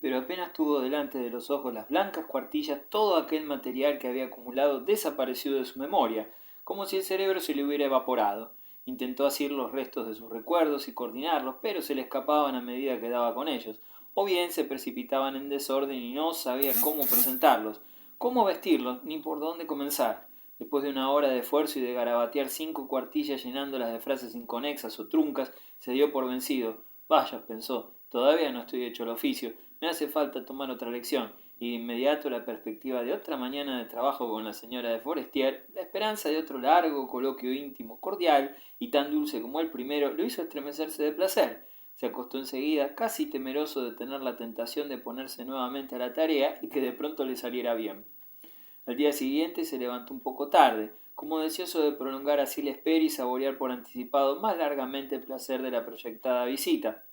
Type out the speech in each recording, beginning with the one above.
pero apenas tuvo delante de los ojos las blancas cuartillas, todo aquel material que había acumulado desapareció de su memoria, como si el cerebro se le hubiera evaporado. Intentó asir los restos de sus recuerdos y coordinarlos, pero se le escapaban a medida que daba con ellos, o bien se precipitaban en desorden y no sabía cómo presentarlos, cómo vestirlos, ni por dónde comenzar. Después de una hora de esfuerzo y de garabatear 5 cuartillas llenándolas de frases inconexas o truncas, se dio por vencido. Vaya, pensó, todavía no estoy hecho el oficio, me hace falta tomar otra lección, y de inmediato la perspectiva de otra mañana de trabajo con la señora de Forestier, la esperanza de otro largo coloquio íntimo, cordial y tan dulce como el primero, lo hizo estremecerse de placer. Se acostó enseguida, casi temeroso de tener la tentación de ponerse nuevamente a la tarea y que de pronto le saliera bien. Al día siguiente se levantó un poco tarde, como deseoso de prolongar así la espera y saborear por anticipado más largamente el placer de la proyectada visita.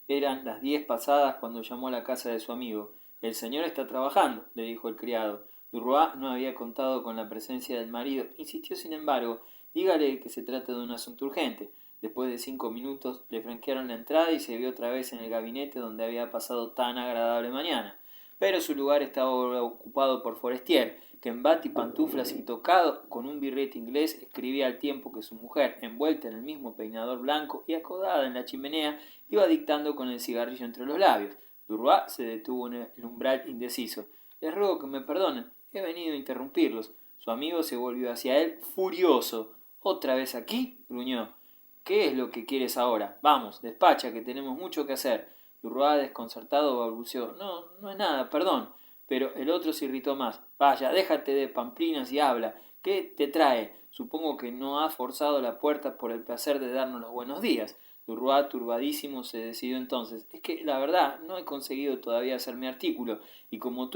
Eran las 10 pasadas cuando llamó a la casa de su amigo. «El señor está trabajando», le dijo el criado. Durois no había contado con la presencia del marido. Insistió sin embargo. «Dígale que se trata de un asunto urgente». Después de 5 minutos le franquearon la entrada y se vio otra vez en el gabinete donde había pasado tan agradable mañana. Pero su lugar estaba ocupado por Forestier, que en bata y pantuflas y tocado con un birrete inglés escribía al tiempo que su mujer, envuelta en el mismo peinador blanco y acodada en la chimenea, iba dictando con el cigarrillo entre los labios. Durois se detuvo en el umbral indeciso. «Les ruego que me perdonen, he venido a interrumpirlos». Su amigo se volvió hacia él furioso. «¿Otra vez aquí?», gruñó. «¿Qué es lo que quieres ahora? Vamos, despacha, que tenemos mucho que hacer». Durois, desconcertado, balbuceó. No es nada, perdón». Pero el otro se irritó más. «Vaya, déjate de pamplinas y habla. ¿Qué te trae? Supongo que no has forzado la puerta por el placer de darnos los buenos días». Durois, turbadísimo, se decidió entonces. «Es que, la verdad, no he conseguido todavía hacer mi artículo, y como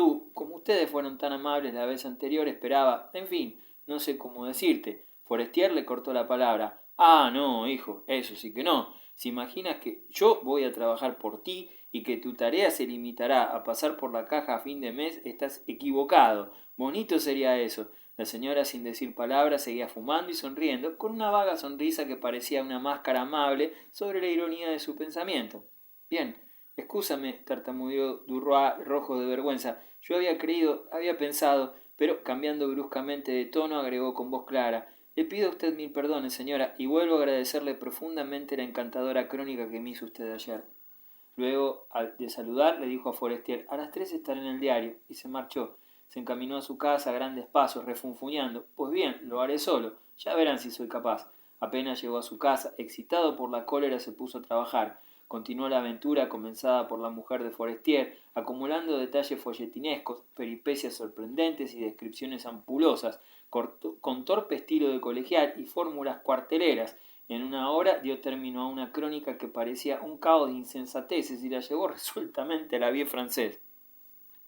ustedes fueron tan amables la vez anterior, esperaba, en fin, no sé cómo decirte». Forestier le cortó la palabra. «Ah, no, hijo, eso sí que no. Si imaginas que yo voy a trabajar por ti y que tu tarea se limitará a pasar por la caja a fin de mes, estás equivocado. Bonito sería eso». La señora, sin decir palabra, seguía fumando y sonriendo, con una vaga sonrisa que parecía una máscara amable sobre la ironía de su pensamiento. «Bien, excúsame», tartamudeó Durois, rojo de vergüenza. «Yo había pensado», pero cambiando bruscamente de tono, agregó con voz clara: «Le pido a usted 1000 perdones, señora, y vuelvo a agradecerle profundamente la encantadora crónica que me hizo usted ayer». Luego, de saludar, le dijo a Forestier: «A las 3 estaré en el diario», y se marchó. Se encaminó a su casa a grandes pasos, refunfuñando. «Pues bien, lo haré solo. Ya verán si soy capaz». Apenas llegó a su casa, excitado por la cólera, se puso a trabajar. Continuó la aventura comenzada por la mujer de Forestier, acumulando detalles folletinescos, peripecias sorprendentes y descripciones ampulosas, con torpe estilo de colegial y fórmulas cuarteleras. En una hora dio término a una crónica que parecía un caos de insensateces y la llevó resueltamente a la vie francés.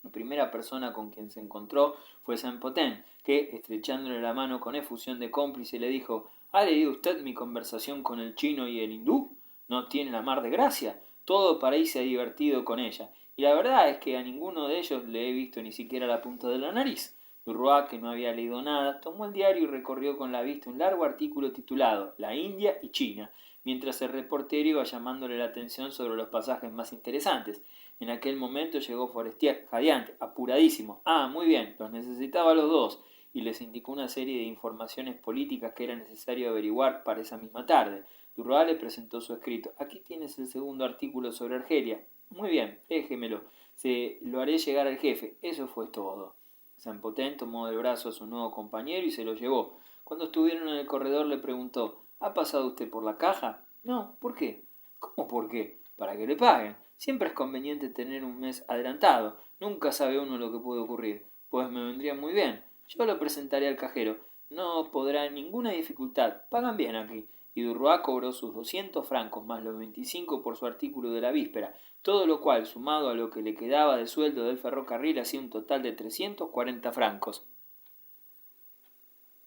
La primera persona con quien se encontró fue Saint-Potin, que, estrechándole la mano con efusión de cómplice, le dijo: «¿Ha leído usted mi conversación con el chino y el hindú? No tiene la mar de gracia. Todo parece divertido con ella. Y la verdad es que a ninguno de ellos le he visto ni siquiera la punta de la nariz». Durois, que no había leído nada, tomó el diario y recorrió con la vista un largo artículo titulado «La India y China», mientras el reportero iba llamándole la atención sobre los pasajes más interesantes. En aquel momento llegó Forestier, jadeante, apuradísimo. «Ah, muy bien, los necesitaba los dos», y les indicó una serie de informaciones políticas que era necesario averiguar para esa misma tarde. Durois le presentó su escrito. «Aquí tienes el segundo artículo sobre Argelia». «Muy bien, déjemelo. Se lo haré llegar al jefe». Eso fue todo. Saint-Potin tomó del brazo a su nuevo compañero y se lo llevó. Cuando estuvieron en el corredor le preguntó: «¿Ha pasado usted por la caja?» «No, ¿por qué?» «¿Cómo por qué? Para que le paguen. Siempre es conveniente tener un mes adelantado. Nunca sabe uno lo que puede ocurrir». «Pues me vendría muy bien. Yo lo presentaré al cajero. No podrá ninguna dificultad. Pagan bien aquí». Y Durois cobró sus 200 francos más los 25 por su artículo de la víspera, todo lo cual, sumado a lo que le quedaba de sueldo del ferrocarril, hacía un total de 340 francos.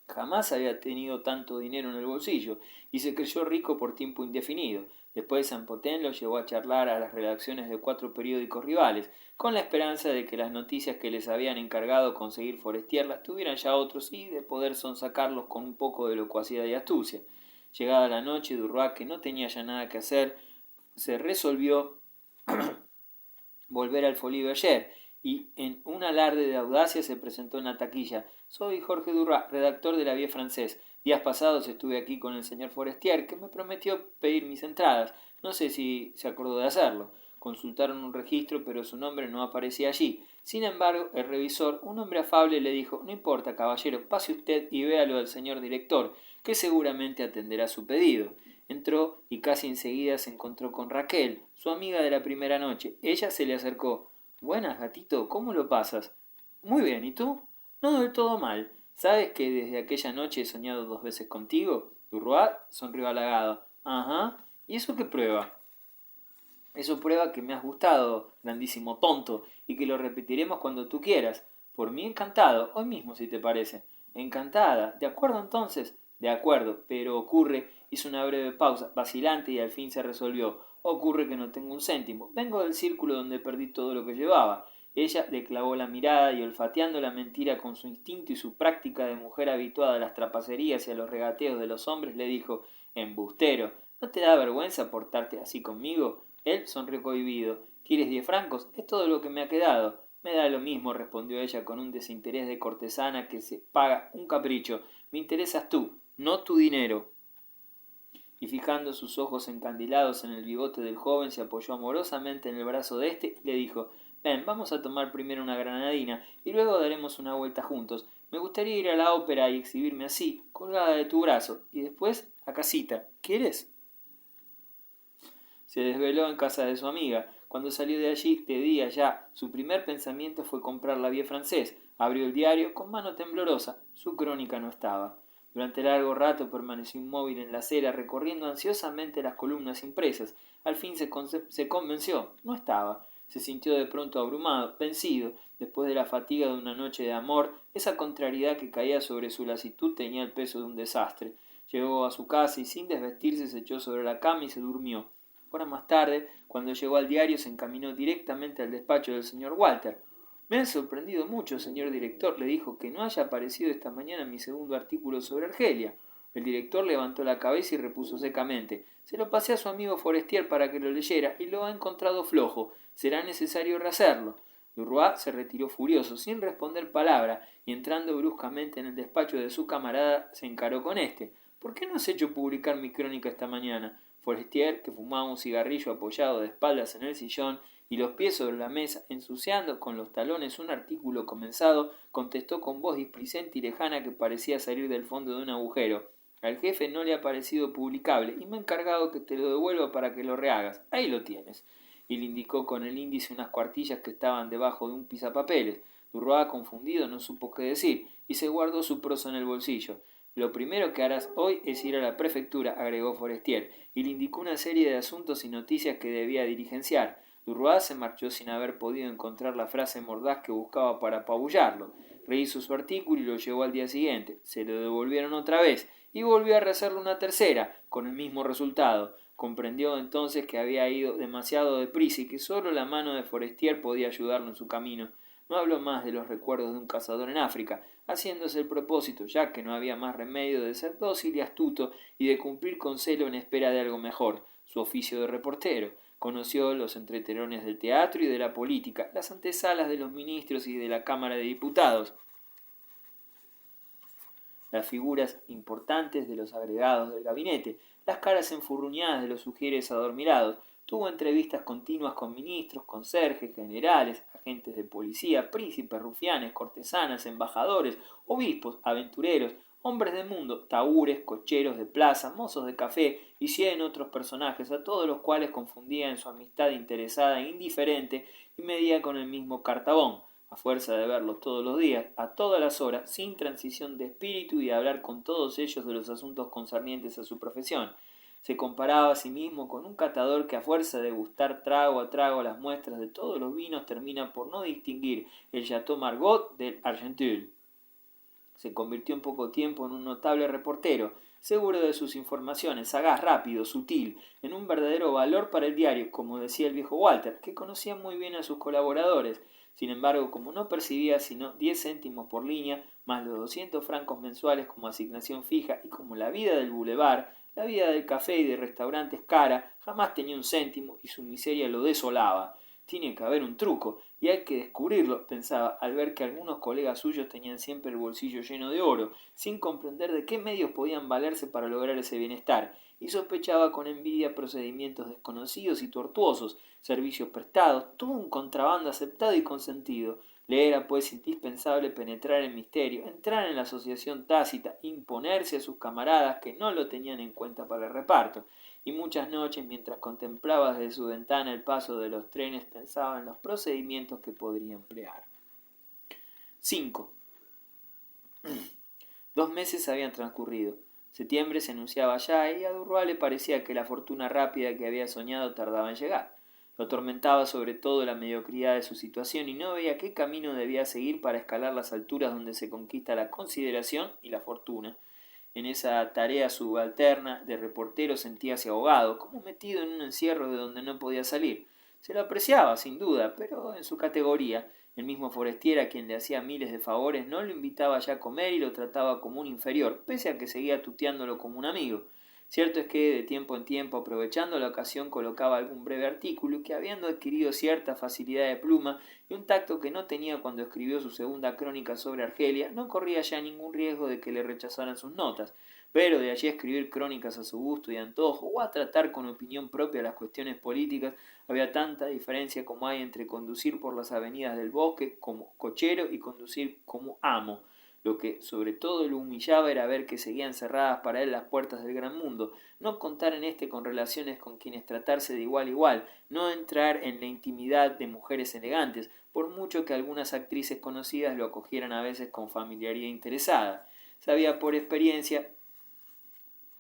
Jamás había tenido tanto dinero en el bolsillo y se creyó rico por tiempo indefinido. Después Saint-Potin lo llevó a charlar a las redacciones de 4 periódicos rivales, con la esperanza de que las noticias que les habían encargado conseguir Forestier las tuvieran ya otros y de poder sonsacarlos con un poco de locuacidad y astucia. Llegada la noche, Durois, que no tenía ya nada que hacer, se resolvió volver al Folies Bergère, y en un alarde de audacia se presentó en la taquilla. Soy Jorge Duroy, redactor de la Vie Française. Días pasados estuve aquí con el señor Forestier, que me prometió pedir mis entradas. No sé si se acordó de hacerlo. Consultaron un registro, pero su nombre no aparecía allí. Sin embargo, el revisor, un hombre afable, le dijo: no importa, caballero, pase usted y véalo al señor director, que seguramente atenderá su pedido. Entró y casi enseguida se encontró con Raquel, su amiga de la primera noche. Ella se le acercó. Buenas, gatito, ¿cómo lo pasas? Muy bien, ¿y tú? No del todo mal. ¿Sabes que desde aquella noche he soñado 2 veces contigo? Duroy sonrió halagado. Ajá, ¿y eso qué prueba? Eso prueba que me has gustado, grandísimo tonto, y que lo repetiremos cuando tú quieras. Por mí encantado, hoy mismo si te parece. Encantada. ¿De acuerdo entonces? De acuerdo, pero ocurre, hizo una breve pausa, vacilante, y al fin se resolvió. Ocurre que no tengo un céntimo. Vengo del círculo donde perdí todo lo que llevaba. Ella le clavó la mirada y, olfateando la mentira con su instinto y su práctica de mujer habituada a las trapacerías y a los regateos de los hombres, le dijo: embustero, ¿no te da vergüenza portarte así conmigo? Él sonrió cohibido. ¿Quieres 10 francos? Es todo lo que me ha quedado. Me da lo mismo, respondió ella con un desinterés de cortesana que se paga un capricho. Me interesas tú, no tu dinero. Y fijando sus ojos encandilados en el bigote del joven, se apoyó amorosamente en el brazo de éste y le dijo: ven, vamos a tomar primero una granadina y luego daremos una vuelta juntos. Me gustaría ir a la ópera y exhibirme así, colgada de tu brazo, y después a casita. ¿Quieres? Se desveló en casa de su amiga. Cuando salió de allí, de día ya, su primer pensamiento fue comprar la Vie Française. Abrió el diario con mano temblorosa. Su crónica no estaba. Durante largo rato permaneció inmóvil en la acera, recorriendo ansiosamente las columnas impresas. Al fin se convenció. No estaba. Se sintió de pronto abrumado, vencido. Después de la fatiga de una noche de amor, esa contrariedad que caía sobre su lasitud tenía el peso de un desastre. Llegó a su casa y sin desvestirse se echó sobre la cama y se durmió. Horas más tarde, cuando llegó al diario, se encaminó directamente al despacho del señor Walter. Me ha sorprendido mucho, señor director, le dijo, que no haya aparecido esta mañana mi segundo artículo sobre Argelia. El director levantó la cabeza y repuso secamente: se lo pasé a su amigo Forestier para que lo leyera y lo ha encontrado flojo. Será necesario rehacerlo. Duroy se retiró furioso, sin responder palabra, y entrando bruscamente en el despacho de su camarada, se encaró con éste. ¿Por qué no has hecho publicar mi crónica esta mañana? Forestier, que fumaba un cigarrillo apoyado de espaldas en el sillón y los pies sobre la mesa, ensuciando con los talones un artículo comenzado, contestó con voz displicente y lejana que parecía salir del fondo de un agujero: al jefe no le ha parecido publicable y me ha encargado que te lo devuelva para que lo rehagas. Ahí lo tienes. Y le indicó con el índice unas cuartillas que estaban debajo de un pisapapeles. Duroy, confundido, no supo qué decir y se guardó su prosa en el bolsillo. Lo primero que harás hoy es ir a la prefectura, agregó Forestier, y le indicó una serie de asuntos y noticias que debía diligenciar. Duroy se marchó sin haber podido encontrar la frase mordaz que buscaba para apabullarlo. Rehizo su artículo y lo llevó al día siguiente. Se lo devolvieron otra vez y volvió a rehacerlo una tercera, con el mismo resultado. Comprendió entonces que había ido demasiado deprisa y que sólo la mano de Forestier podía ayudarlo en su camino. No habló más de los recuerdos de un cazador en África, haciéndose el propósito, ya que no había más remedio, de ser dócil y astuto y de cumplir con celo en espera de algo mejor, su oficio de reportero. Conoció los entretelones del teatro y de la política, las antesalas de los ministros y de la Cámara de Diputados, las figuras importantes de los agregados del gabinete, las caras enfurruñadas de los sugieres adormilados. Tuvo entrevistas continuas con ministros, conserjes, generales, agentes de policía, príncipes, rufianes, cortesanas, embajadores, obispos, aventureros, hombres de mundo, tahúres, cocheros de plaza, mozos de café y 100 otros personajes, a todos los cuales confundía en su amistad interesada e indiferente y medía con el mismo cartabón, a fuerza de verlos todos los días, a todas las horas, sin transición de espíritu, y de hablar con todos ellos de los asuntos concernientes a su profesión. Se comparaba a sí mismo con un catador que, a fuerza de gustar trago a trago las muestras de todos los vinos, termina por no distinguir el Chateau Margaux del Argenteuil. Se convirtió en poco tiempo en un notable reportero, seguro de sus informaciones, sagaz, rápido, sutil, en un verdadero valor para el diario, como decía el viejo Walter, que conocía muy bien a sus colaboradores. Sin embargo, como no percibía sino 10 céntimos por línea, más los 200 francos mensuales como asignación fija, y como la vida del boulevard, la vida del café y de restaurante es cara, jamás tenía un céntimo y su miseria lo desolaba. Tiene que haber un truco, y hay que descubrirlo, pensaba, al ver que algunos colegas suyos tenían siempre el bolsillo lleno de oro, sin comprender de qué medios podían valerse para lograr ese bienestar, y sospechaba con envidia procedimientos desconocidos y tortuosos, servicios prestados, todo un contrabando aceptado y consentido. Le era pues indispensable penetrar el misterio, entrar en la asociación tácita, imponerse a sus camaradas que no lo tenían en cuenta para el reparto, y muchas noches mientras contemplaba desde su ventana el paso de los trenes pensaba en los procedimientos que podría emplear. 5. 2 meses habían transcurrido. Septiembre se anunciaba ya y a Durroa le parecía que la fortuna rápida que había soñado tardaba en llegar. Lo atormentaba sobre todo la mediocridad de su situación y no veía qué camino debía seguir para escalar las alturas donde se conquista la consideración y la fortuna. En esa tarea subalterna de reportero sentíase ahogado, como metido en un encierro de donde no podía salir. Se lo apreciaba, sin duda, pero en su categoría. El mismo Forestier, a quien le hacía miles de favores, no lo invitaba ya a comer y lo trataba como un inferior, pese a que seguía tuteándolo como un amigo. Cierto es que, de tiempo en tiempo, aprovechando la ocasión, colocaba algún breve artículo y que, habiendo adquirido cierta facilidad de pluma y un tacto que no tenía cuando escribió su segunda crónica sobre Argelia, no corría ya ningún riesgo de que le rechazaran sus notas, pero de allí a escribir crónicas a su gusto y antojo o a tratar con opinión propia las cuestiones políticas, había tanta diferencia como hay entre conducir por las avenidas del bosque como cochero y conducir como amo. Lo que sobre todo lo humillaba era ver que seguían cerradas para él las puertas del gran mundo, no contar en éste con relaciones con quienes tratarse de igual a igual, no entrar en la intimidad de mujeres elegantes, por mucho que algunas actrices conocidas lo acogieran a veces con familiaridad interesada. Sabía por experiencia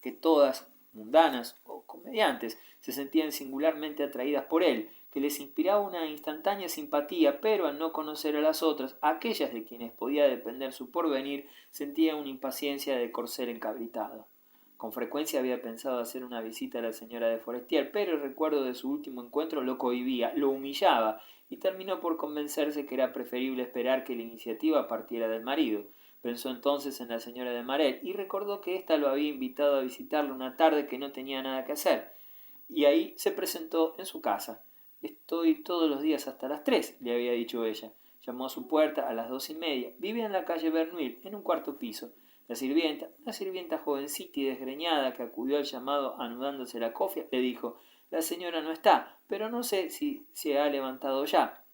que todas, mundanas o comediantes, se sentían singularmente atraídas por él, que les inspiraba una instantánea simpatía, pero al no conocer a las otras, aquellas de quienes podía depender su porvenir, sentía una impaciencia de corcel encabritado. Con frecuencia había pensado hacer una visita a la señora de Forestier, pero el recuerdo de su último encuentro lo cohibía, lo humillaba, y terminó por convencerse que era preferible esperar que la iniciativa partiera del marido. Pensó entonces en la señora de Maret y recordó que ésta lo había invitado a visitarlo una tarde que no tenía nada que hacer, y ahí se presentó en su casa. Estoy todos los días hasta las 3, le había dicho ella. Llamó a su puerta a las 2:30. Vivía en la calle Bernuil, en un cuarto piso. La sirvienta, una sirvienta jovencita y desgreñada que acudió al llamado anudándose la cofia, le dijo: «La señora no está, pero no sé si se ha levantado ya»,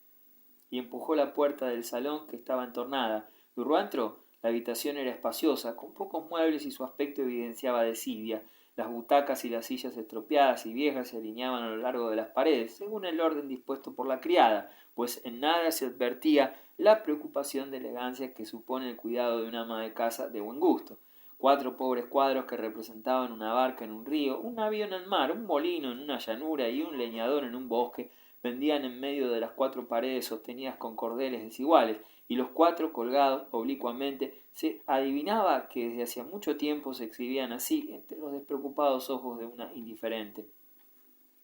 y empujó la puerta del salón que estaba entornada. Durroa entró. La habitación era espaciosa, con pocos muebles y su aspecto evidenciaba desidia. Las butacas y las sillas estropeadas y viejas se alineaban a lo largo de las paredes, según el orden dispuesto por la criada, pues en nada se advertía la preocupación de elegancia que supone el cuidado de una ama de casa de buen gusto. 4 pobres cuadros que representaban una barca en un río, un avión en el mar, un molino en una llanura y un leñador en un bosque, pendían en medio de las 4 paredes sostenidas con cordeles desiguales, y los 4 colgados oblicuamente, se adivinaba que desde hacía mucho tiempo se exhibían así entre los despreocupados ojos de una indiferente.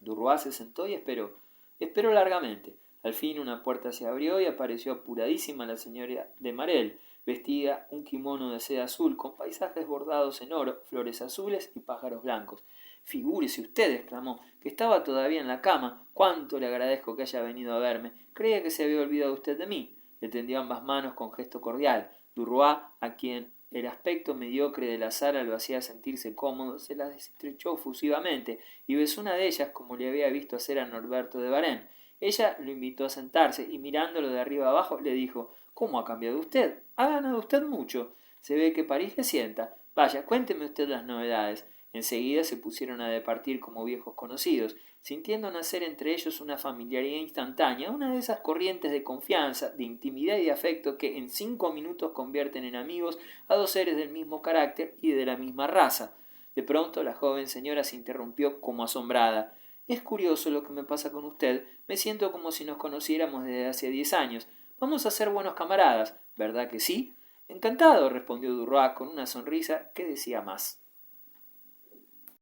Durroa se sentó y esperó. Esperó largamente. Al fin una puerta se abrió y apareció apuradísima la señora de Marel, vestida un kimono de seda azul con paisajes bordados en oro, flores azules y pájaros blancos. «Figúrese usted», exclamó, «que estaba todavía en la cama. Cuánto le agradezco que haya venido a verme. Creía que se había olvidado usted de mí». Le tendió ambas manos con gesto cordial. Durroa, a quien el aspecto mediocre de la sala lo hacía sentirse cómodo, se las estrechó efusivamente y besó una de ellas como le había visto hacer a Norberto de Varenne. Ella lo invitó a sentarse y mirándolo de arriba abajo le dijo: «¿Cómo ha cambiado usted? Ha ganado usted mucho. Se ve que París le sienta. Vaya, cuénteme usted las novedades». Enseguida se pusieron a departir como viejos conocidos, sintiendo nacer entre ellos una familiaridad instantánea, una de esas corrientes de confianza, de intimidad y de afecto que en 5 minutos convierten en amigos a 2 seres del mismo carácter y de la misma raza. De pronto la joven señora se interrumpió como asombrada. «Es curioso lo que me pasa con usted. Me siento como si nos conociéramos desde hace 10 años. Vamos a ser buenos camaradas, ¿verdad que sí?» «Encantado», respondió Durroa con una sonrisa que decía más.